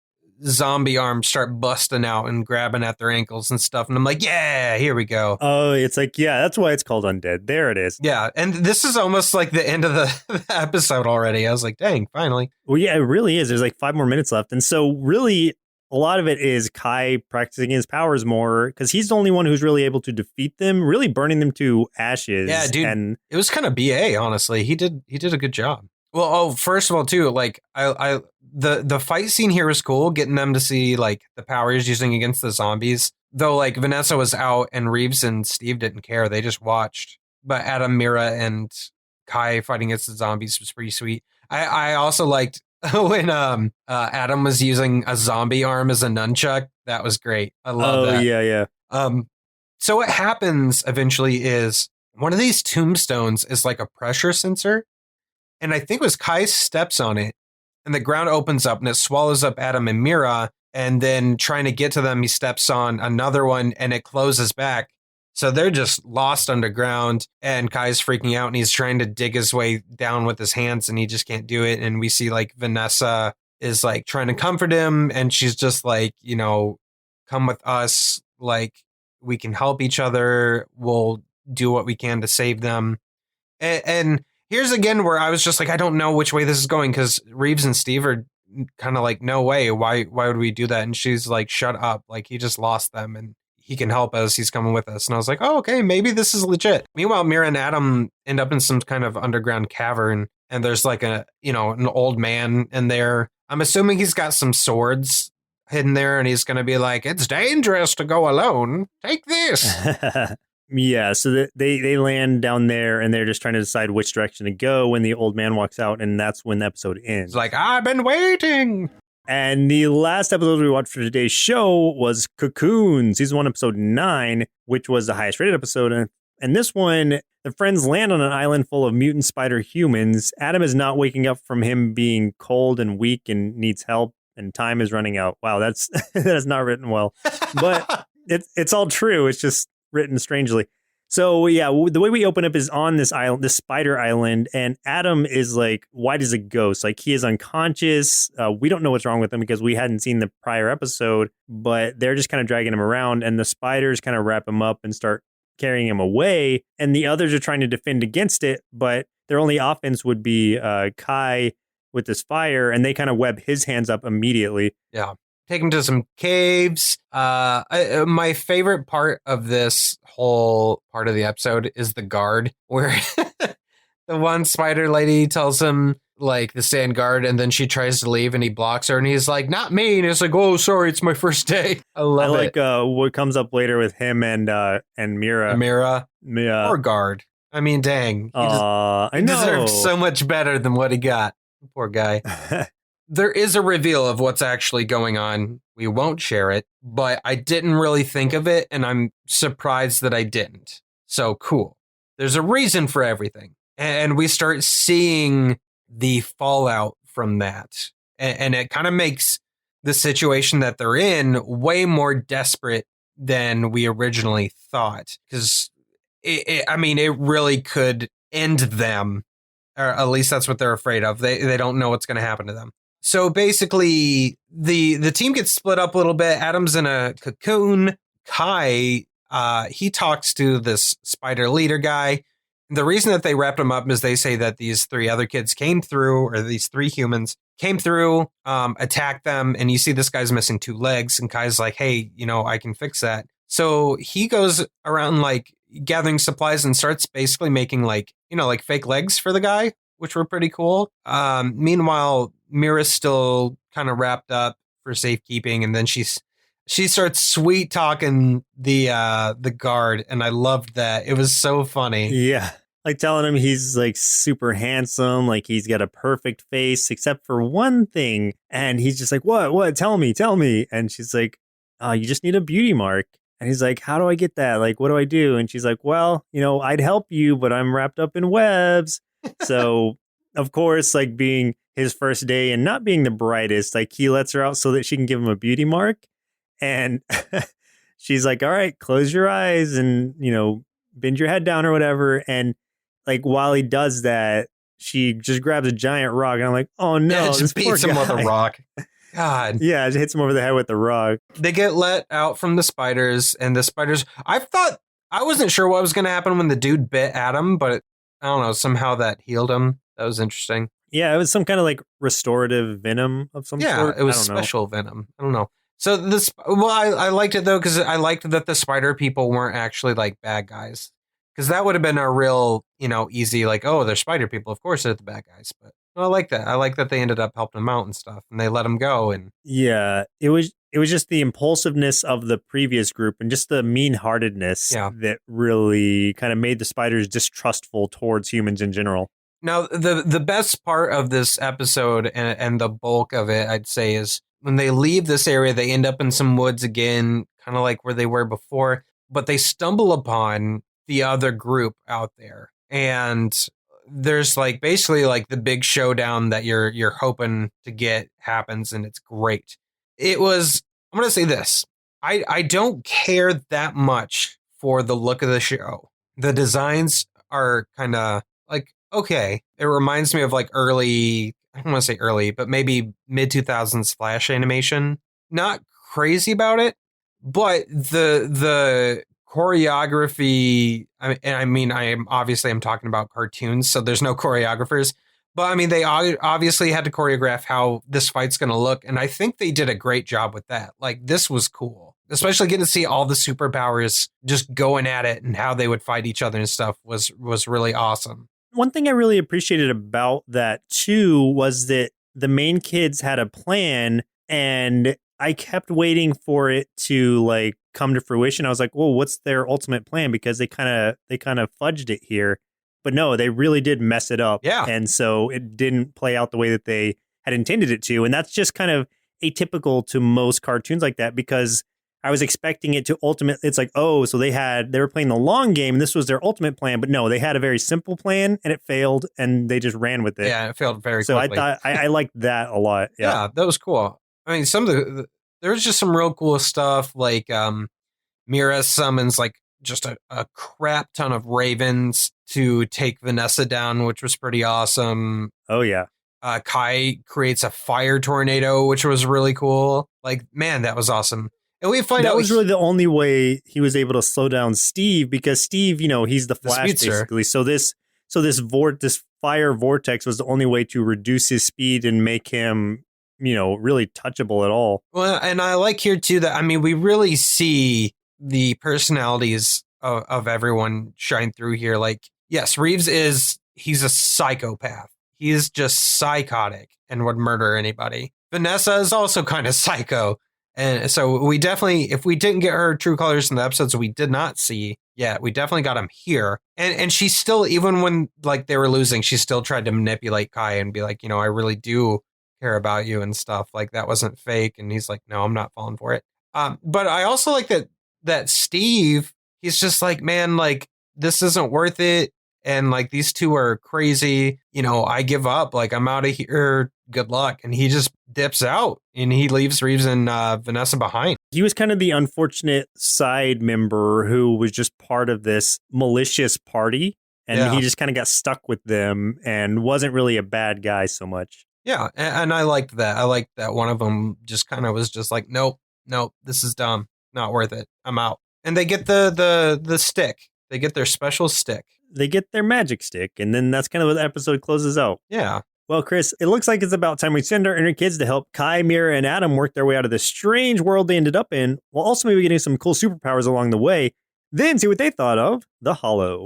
zombie arms start busting out and grabbing at their ankles and stuff, and I'm like, yeah, here we go. Oh, it's like, yeah, that's why it's called Undead. There it is. Yeah, and this is almost like the end of the episode already. I was like, dang, finally. Well, yeah, it really is. There's like 5 more minutes left, and so really, a lot of it is Kai practicing his powers more, because he's the only one who's really able to defeat them, really burning them to ashes. Yeah, dude, and it was kind of BA, honestly. He did a good job. Well, first of all, too, like, the fight scene here was cool, getting them to see, like, the power he's using against the zombies. Though, like, Vanessa was out and Reeves and Steve didn't care. They just watched. But Adam, Mira, and Kai fighting against the zombies was pretty sweet. I also liked when Adam was using a zombie arm as a nunchuck. That was great. I love that. Oh, yeah. So what happens eventually is one of these tombstones is like a pressure sensor. And I think it was Kai steps on it, and the ground opens up and it swallows up Adam and Mira. And then trying to get to them, he steps on another one and it closes back. So they're just lost underground, and Kai's freaking out and he's trying to dig his way down with his hands and he just can't do it. And we see, like, Vanessa is like trying to comfort him, and she's just like, come with us. Like, we can help each other. We'll do what we can to save them. And here's again where I was just like, I don't know which way this is going, because Reeves and Steve are kind of like, no way. Why would we do that? And she's like, shut up. Like, he just lost them and he can help us. He's coming with us. And I was like, oh, okay, maybe this is legit. Meanwhile, Mira and Adam end up in some kind of underground cavern, and there's like an old man in there. I'm assuming he's got some swords hidden there, and he's going to be like, it's dangerous to go alone. Take this. Yeah, so they land down there, and they're just trying to decide which direction to go when the old man walks out, and that's when the episode ends. It's like, I've been waiting. And the last episode we watched for today's show was Cocoon, season 1, episode 9, which was the highest rated episode. And this one, the friends land on an island full of mutant spider humans. Adam is not waking up from him being cold and weak and needs help, and time is running out. Wow, that is not written well. But it's all true. It's just written strangely. So yeah, the way we open up is on this island, this spider island, and Adam is like white as a ghost. Like, he is unconscious. We don't know what's wrong with him because we hadn't seen the prior episode, but they're just kind of dragging him around, and the spiders kind of wrap him up and start carrying him away. And the others are trying to defend against it, but their only offense would be Kai with this fire, and they kind of web his hands up immediately. Yeah. take him to some caves. My favorite part of this whole part of the episode is the guard, where the one spider lady tells him like to stand guard, and then she tries to leave and he blocks her and he's like, not me. And it's like, oh, sorry, it's my first day. I love it. What comes up later with him and Mira. Mira. Yeah. Or guard. I mean, dang. He deserves so much better than what he got. Poor guy. There is a reveal of what's actually going on. We won't share it, but I didn't really think of it, and I'm surprised that I didn't. So cool. There's a reason for everything. And we start seeing the fallout from that. And it kind of makes the situation that they're in way more desperate than we originally thought. Because, it really could end them. Or at least that's what they're afraid of. They don't know what's going to happen to them. So basically, the team gets split up a little bit. Adam's in a cocoon. Kai, he talks to this spider leader guy. The reason that they wrapped him up is they say that these 3 other kids came through, or these 3 humans came through, attacked them, and you see this guy's missing 2 legs, and Kai's like, hey, I can fix that. So he goes around like gathering supplies and starts basically making like fake legs for the guy, which were pretty cool. Meanwhile, Mira's still kind of wrapped up for safekeeping, and then she starts sweet talking the guard, and I loved that. It was so funny. Yeah. Like telling him he's like super handsome, like he's got a perfect face, except for one thing. And he's just like, what? Tell me. And she's like, you just need a beauty mark. And he's like, how do I get that? Like, what do I do? And she's like, well, I'd help you, but I'm wrapped up in webs. So, of course, like being his first day and not being the brightest, like he lets her out so that she can give him a beauty mark. And she's like, all right, close your eyes and, bend your head down or whatever. And like, while he does that, she just grabs a giant rock. And I'm like, oh no. Yeah, just beats him with a rock. God. Yeah, it hits him over the head with the rock. They get let out from the spiders, and the spiders, I wasn't sure what was going to happen when the dude bit Adam, but I don't know, somehow that healed him. That was interesting. Yeah, it was some kind of like restorative venom of some sort. Yeah, it was special venom. I don't know. So I liked it though, because I liked that the spider people weren't actually like bad guys. Because that would have been a real, easy, like, oh, they're spider people. Of course they're the bad guys. But I like that. I like that they ended up helping them out and stuff, and they let him go. And yeah, it was just the impulsiveness of the previous group and just the mean-heartedness that really kind of made the spiders distrustful towards humans in general. Now, the best part of this episode and the bulk of it, I'd say, is when they leave this area, they end up in some woods again, kind of like where they were before, but they stumble upon the other group out there. And there's like basically like the big showdown that you're hoping to get happens, and it's great. I'm going to say this. I don't care that much for the look of the show. The designs are kind of like, okay. It reminds me of like early, I don't want to say early, but maybe mid-2000s Flash animation. Not crazy about it, but the choreography, I am talking about cartoons, so there's no choreographers. But I mean, they obviously had to choreograph how this fight's going to look, and I think they did a great job with that. Like, this was cool. Especially getting to see all the superpowers just going at it and how they would fight each other and stuff was really awesome. One thing I really appreciated about that, too, was that the main kids had a plan, and I kept waiting for it to, like, come to fruition. I was like, well, what's their ultimate plan? Because they kind of fudged it here. But no, they really did mess it up. Yeah. And so it didn't play out the way that they had intended it to. And that's just kind of atypical to most cartoons like that, because I was expecting it to it's like, oh, so they were playing the long game and this was their ultimate plan. But no, they had a very simple plan and it failed and they just ran with it. Yeah, it failed very quickly. So I thought I liked that a lot. Yeah, that was cool. I mean, there was just some real cool stuff, like Mira summons like just a crap ton of ravens to take Vanessa down, which was pretty awesome. Oh, yeah. Kai creates a fire tornado, which was really cool. Like, man, that was awesome. And we find out that was really the only way he was able to slow down Steve, because Steve, he's the Flash basically. So this fire vortex was the only way to reduce his speed and make him really touchable at all. Well, and I like here too that, I mean, we really see the personalities of everyone shine through here. Like, yes, he's a psychopath. He is just psychotic and would murder anybody. Vanessa is also kind of psycho. And so we definitely, if we didn't get her true colors in the episodes we did not see yet, we definitely got them here. And she still, even when like they were losing, she still tried to manipulate Kai and be like, I really do care about you and stuff. Like, that wasn't fake. And he's like, no, I'm not falling for it. But I also like that Steve, he's just like, man, like, this isn't worth it. And like, these two are crazy. I give up. Like, I'm out of here. Good luck. And he just dips out and he leaves Reeves and Vanessa behind. He was kind of the unfortunate side member who was just part of this malicious party. And he just kind of got stuck with them and wasn't really a bad guy so much. Yeah. And I liked that. I liked that one of them just kind of was just like, nope, this is dumb. Not worth it. I'm out. And they get the stick. They get their special stick. They get their magic stick. And then that's kind of what the episode closes out. Yeah. Well, Chris, it looks like it's about time we send our inner kids to help Kai, Mira, and Adam work their way out of this strange world they ended up in, while also maybe getting some cool superpowers along the way. Then see what they thought of The Hollow.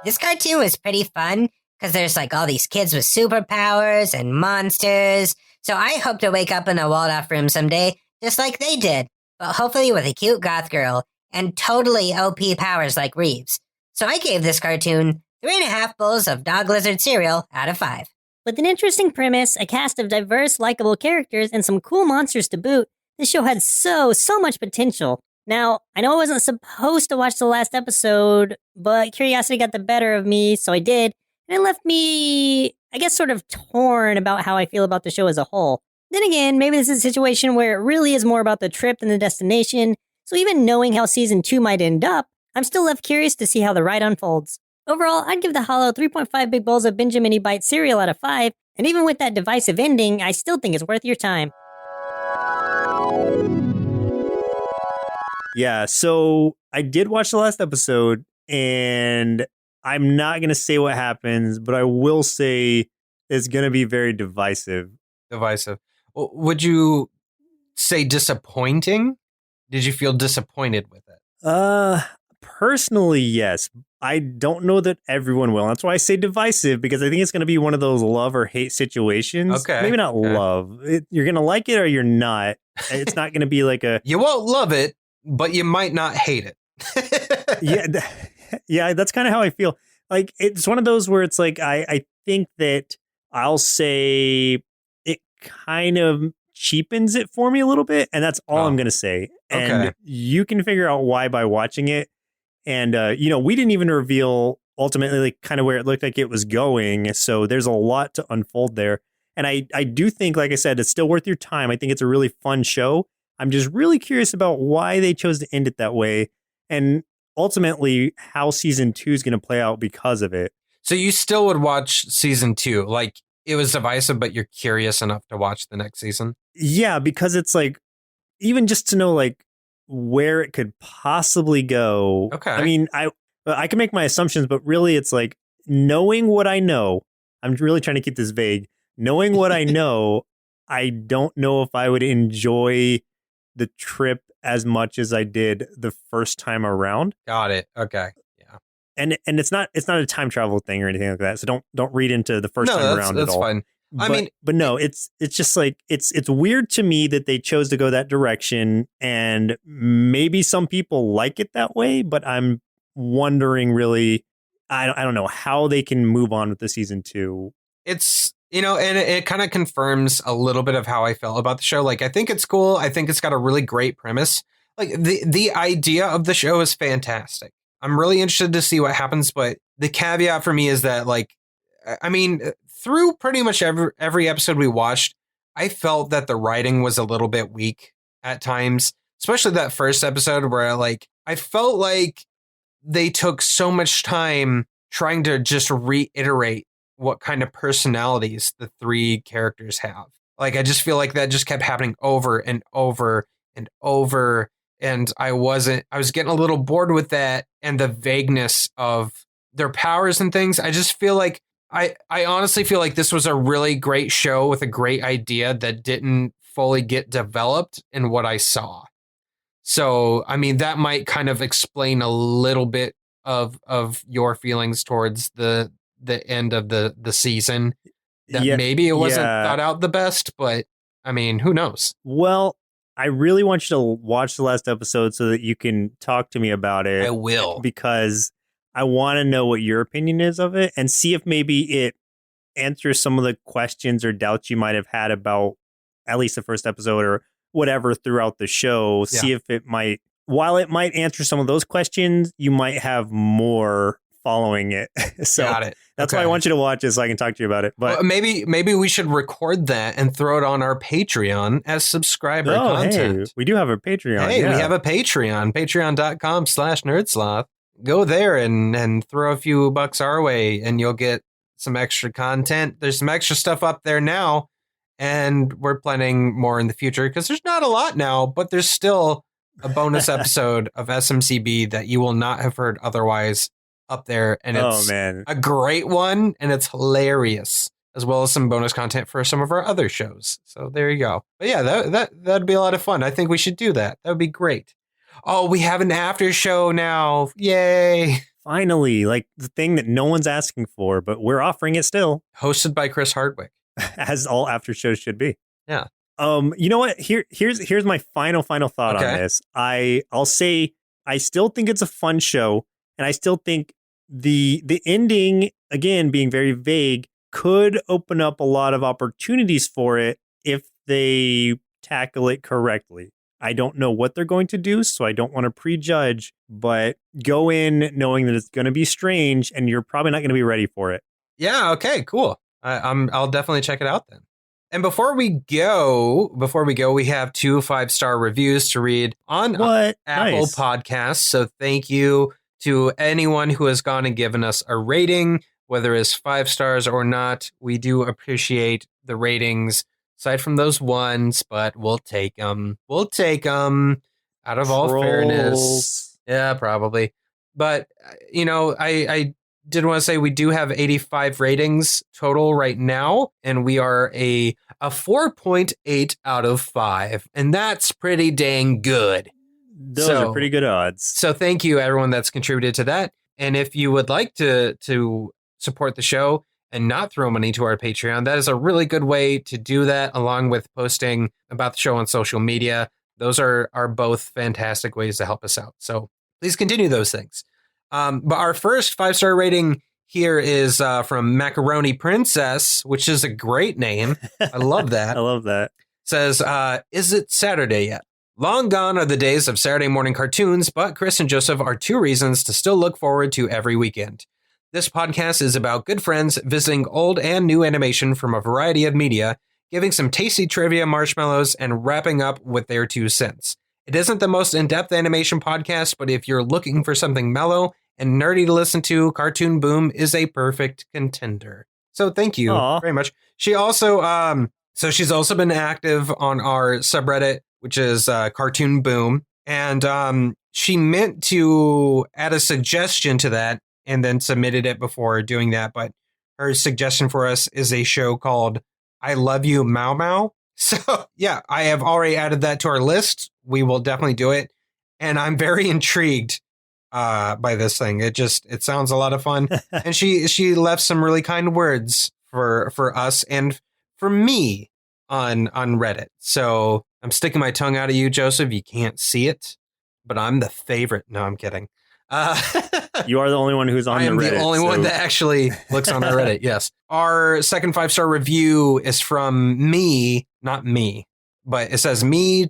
This cartoon was pretty fun because there's like all these kids with superpowers and monsters. So I hope to wake up in a walled-off room someday, just like they did, but hopefully with a cute goth girl and totally OP powers like Reeves. So I gave this cartoon 3.5 bowls of dog lizard cereal out of 5. With an interesting premise, a cast of diverse, likable characters, and some cool monsters to boot, this show had so much potential. Now, I know I wasn't supposed to watch the last episode, but curiosity got the better of me, so I did, and it left me, I guess, sort of torn about how I feel about the show as a whole. Then again, maybe this is a situation where it really is more about the trip than the destination, so even knowing how Season 2 might end up, I'm still left curious to see how the ride unfolds. Overall, I'd give The Hollow 3.5 big bowls of Benjamin Bite cereal out of 5, and even with that divisive ending, I still think it's worth your time. Yeah, so I did watch the last episode, and I'm not going to say what happens, but I will say it's going to be very divisive. Would you say disappointing? Did you feel disappointed with it? Personally, yes. I don't know that everyone will. That's why I say divisive, because I think it's going to be one of those love or hate situations. Okay. Maybe not love. You're going to like it or you're not. It's not going to be like a... You won't love it, but you might not hate it. Yeah, that's kind of how I feel. Like, it's one of those where it's like, I think that I'll say it kind of cheapens it for me a little bit, and that's all I'm going to say. And you can figure out why by watching it. And, we didn't even reveal ultimately like kind of where it looked like it was going. So there's a lot to unfold there. And I do think, like I said, it's still worth your time. I think it's a really fun show. I'm just really curious about why they chose to end it that way. And ultimately how Season 2 is going to play out because of it. So you still would watch Season 2. Like, it was divisive, but you're curious enough to watch the next season? Yeah, because it's like, even just to know like where it could possibly go. Okay. I mean, I can make my assumptions, but really it's like knowing what I know. I'm really trying to keep this vague. Knowing what I know, I don't know if I would enjoy the trip as much as I did the first time around. Got it. Okay. Yeah. And it's not a time travel thing or anything like that. So don't read into the first time around at all. That's fine. But no, it's just like it's weird to me that they chose to go that direction, and maybe some people like it that way, but I'm wondering really, I don't know how they can move on with the Season 2. It's, and it kind of confirms a little bit of how I felt about the show. Like, I think it's cool. I think it's got a really great premise. Like, the idea of the show is fantastic. I'm really interested to see what happens, but the caveat for me is that, like, I mean, through pretty much every episode we watched, I felt that the writing was a little bit weak at times, especially that first episode where, like, I felt like they took so much time trying to just reiterate what kind of personalities the three characters have. Like, I just feel like that just kept happening over and over and over. And I was getting a little bored with that and the vagueness of their powers and things. I just feel like I honestly feel like this was a really great show with a great idea that didn't fully get developed in what I saw. So, I mean, that might kind of explain a little bit of your feelings towards the end of the season. That maybe it wasn't thought out the best, but I mean, who knows? Well, I really want you to watch the last episode so that you can talk to me about it. I will. Because I want to know what your opinion is of it and see if maybe it answers some of the questions or doubts you might have had about at least the first episode or whatever throughout the show. Yeah. See if it might, while it might answer some of those questions, you might have more following it. So Got it. that's why I want you to watch it so I can talk to you about it. But well, maybe we should record that and throw it on our Patreon as subscriber content. Hey, we do have a Patreon. Hey, we have a Patreon, patreon.com/nerdsloth. Go there and throw a few bucks our way and you'll get some extra content. There's some extra stuff up there now and we're planning more in the future because there's not a lot now, but there's still a bonus episode of SMCB that you will not have heard otherwise up there, and it's a great one, and it's hilarious, as well as some bonus content for some of our other shows. So there you go. But yeah, that'd be a lot of fun. I think we should do that. That would be great. Oh, we have an after show now. Yay. Finally, like the thing that no one's asking for, but we're offering it still. Hosted by Chris Hardwick. As all after shows should be. Yeah. You know what? Here's my final thought on this. I'll say I still think it's a fun show, and I still think the ending, again, being very vague, could open up a lot of opportunities for it if they tackle it correctly. I don't know what they're going to do, so I don't want to prejudge, but go in knowing that it's going to be strange and you're probably not going to be ready for it. Yeah, okay, cool. I'll definitely check it out then. And before we go, we have 2 5-star reviews to read on Apple Podcasts. So thank you to anyone who has gone and given us a rating, whether it's 5 stars or not. We do appreciate the ratings, aside from those ones, but we'll take them. We'll take them out of all fairness. Yeah, probably. But, you know, I did want to say we do have 85 ratings total right now, and we are a 4.8 out of 5, and that's pretty dang good. Those are pretty good odds. So thank you, everyone that's contributed to that. And if you would like to support the show and not throw money to our Patreon, that is a really good way to do that, along with posting about the show on social media. Those are both fantastic ways to help us out. So please continue those things. But our first 5-star rating here is from Macaroni Princess, which is a great name. I love that. I love that. Says, is it Saturday yet? Long gone are the days of Saturday morning cartoons, but Chris and Joseph are 2 reasons to still look forward to every weekend. This podcast is about good friends visiting old and new animation from a variety of media, giving some tasty trivia marshmallows, and wrapping up with their 2 cents. It isn't the most in-depth animation podcast, but if you're looking for something mellow and nerdy to listen to, Cartoon Boom is a perfect contender. So thank you very much. She also, she's also been active on our subreddit, which is Cartoon Boom. And she meant to add a suggestion to that and then submitted it before doing that. But her suggestion for us is a show called I Love You, Mau Mau. So, yeah, I have already added that to our list. We will definitely do it. And I'm very intrigued by this thing. It sounds a lot of fun. And she left some really kind words for us and for me on Reddit. So I'm sticking my tongue out at you, Joseph. You can't see it, but I'm the favorite. No, I'm kidding. You are the only one who's on the Reddit. I am the only one that actually looks on the Reddit, yes. Our second 5-star review is from me, not me, but it says me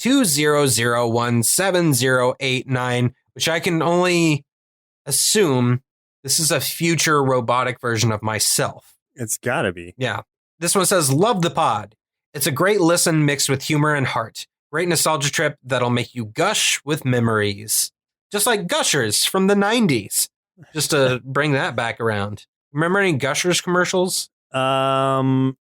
20017089, which I can only assume this is a future robotic version of myself. It's gotta be. Yeah. This one says, love the pod. It's a great listen mixed with humor and heart. Great nostalgia trip that'll make you gush with memories. Just like Gushers from the 90s. Just to bring that back around. Remember any Gushers commercials? I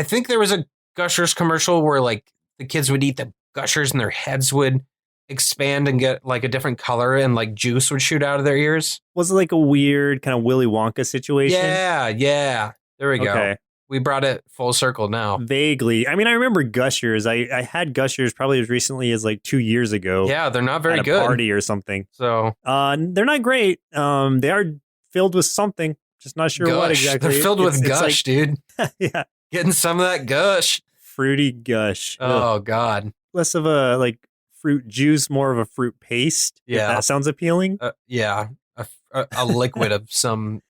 think there was a Gushers commercial where like the kids would eat the Gushers and their heads would expand and get like a different color and like juice would shoot out of their ears? Was it like a weird kind of Willy Wonka situation? Yeah. There we go. Okay. We brought it full circle now. Vaguely. I mean, I remember Gushers. I had Gushers probably as recently as like 2 years ago. Yeah, they're not very at a good. party or something. So they're not great. They are filled with something. Just not sure what exactly. They're filled with gush, like, dude. Yeah. Getting some of that gush. Fruity gush. Oh, Ugh. God. Less of a like fruit juice, more of a fruit paste. if Yeah. that sounds appealing. Yeah. A liquid of some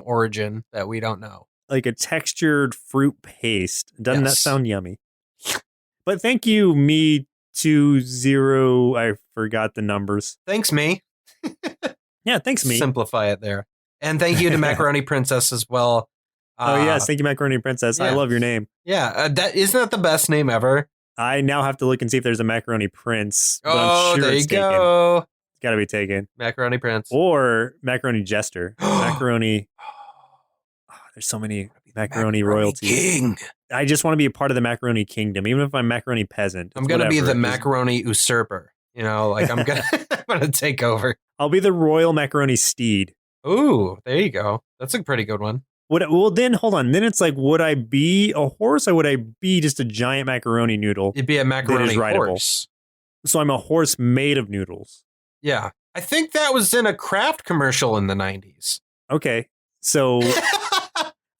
origin that we don't know. Like a textured fruit paste. Doesn't that Yes. sound yummy? But thank you, me20. I forgot the numbers. Thanks, me. Yeah, thanks, me. Simplify it there. And thank you to Macaroni Princess as well. Oh yes, thank you, Macaroni Princess. I yeah. love your name. Yeah, isn't that the best name ever? I now have to look and see if there's a Macaroni Prince. But Oh, I'm sure there you it's taken. go. It's got to be taken. Macaroni Prince. Or Macaroni Jester. Macaroni. Oh, there's so many macaroni royalties. King. I just want to be a part of the macaroni kingdom, even if I'm macaroni peasant. I'm gonna be whatever. the macaroni usurper. You know, like I'm gonna take over. I'll be the royal macaroni steed. Ooh, there you go. That's a pretty good one. Well, then hold on. Then it's like, would I be a horse or would I be just a giant macaroni noodle? You'd be a macaroni rideable. horse. So I'm a horse made of noodles. Yeah, I think that was in a Kraft commercial in the 90s. Okay, so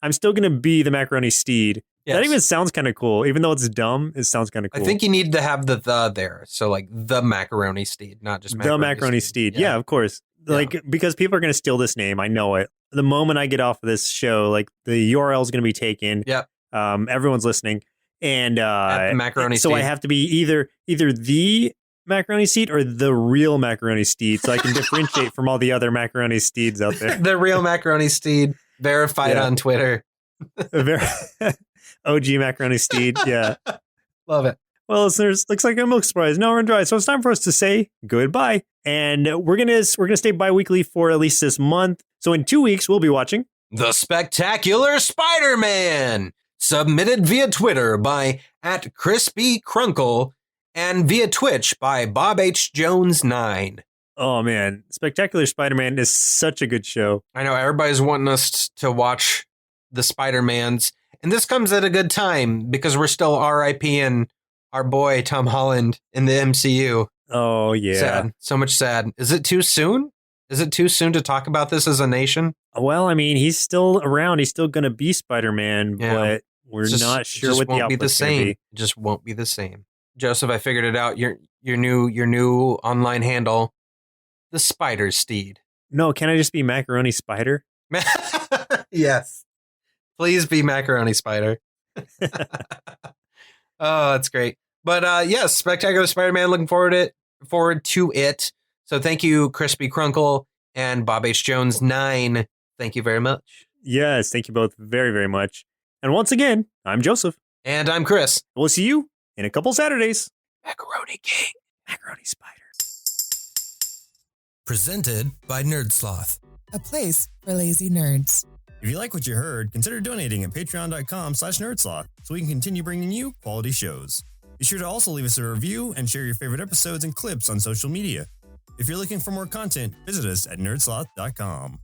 I'm still gonna be the macaroni steed. Yes. That even sounds kind of cool, even though it's dumb. It sounds kind of cool. I think you need to have the there. So like the macaroni steed, not just the macaroni steed. Yeah, of course. Yeah. Like, because people are going to steal this name. I know it. The moment I get off of this show, like the URL is going to be taken. Yep. Everyone's listening. And At the macaroni so steed. I have to be either the macaroni steed or the real macaroni steed, so I can differentiate from all the other macaroni steeds out there. The real macaroni steed, verified Yeah. on Twitter. OG macaroni steed. Yeah. Love it. Well, listeners, looks like a milk surprise. No, we're dry. So it's time for us to say goodbye. And we're gonna stay bi-weekly for at least this month. So in 2 weeks, we'll be watching The Spectacular Spider-Man, submitted via Twitter by @CrispyCrunkle and via Twitch by Bob H. Jones 9. Oh man, Spectacular Spider-Man is such a good show. I know everybody's wanting us to watch the Spider-Mans, and this comes at a good time because we're still RIP-ing our boy Tom Holland in the MCU. Oh yeah. Sad. So much sad. Is it too soon? Is it too soon to talk about this as a nation? Well, I mean, he's still around. He's still gonna be Spider-Man, Yeah. but we're not sure what the won't be the output's gonna same. be. It just won't be the same. Joseph, I figured it out. Your new online handle, the Spider Steed. No, can I just be Macaroni Spider? Yes. Please be Macaroni Spider. Oh, that's great. But yes, Spectacular Spider-Man, looking forward to it. So thank you, Crispy Crunkle and Bob H. Jones 9. Thank you very much. Yes, thank you both very, very much. And once again, I'm Joseph. And I'm Chris. We'll see you in a couple Saturdays. Macaroni King. Macaroni Spider. Presented by Nerdsloth. A place for lazy nerds. If you like what you heard, consider donating at patreon.com/nerdsloth so we can continue bringing you quality shows. Be sure to also leave us a review and share your favorite episodes and clips on social media. If you're looking for more content, visit us at nerdsloth.com.